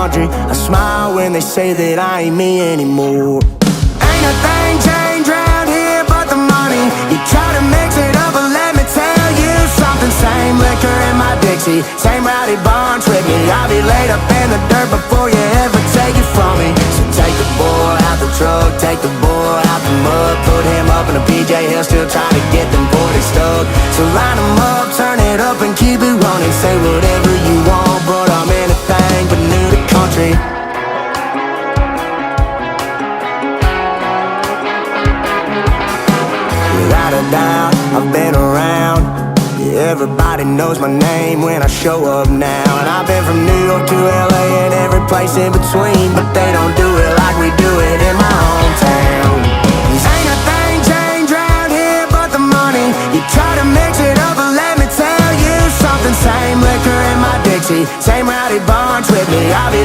country. I smile when they say that I ain't me anymore. Ain't a thing changed round here but the money. You try to mix it up, but let me tell you something. Same liquor in my Dixie, same rowdy barn with me. I'll be laid up in the dirt before you ever take it from me. So take the boy out the truck, take the boy out the mud, put him up in a PJ Hill, still trying to get them 40 stuck. So line them up, turn it up and keep it running. Say whatever you want, but I'm anything but new to country. Without a doubt, I've been around. Yeah, everybody knows my name when I show up now. And I've been from New York to LA and every place in between, but they don't do it like we do it in my hometown. Ain't a thing changed round here but the money. You try to mix it up, but let me tell you something. Same liquor in my Dixie, same rowdy barns with me. I'll be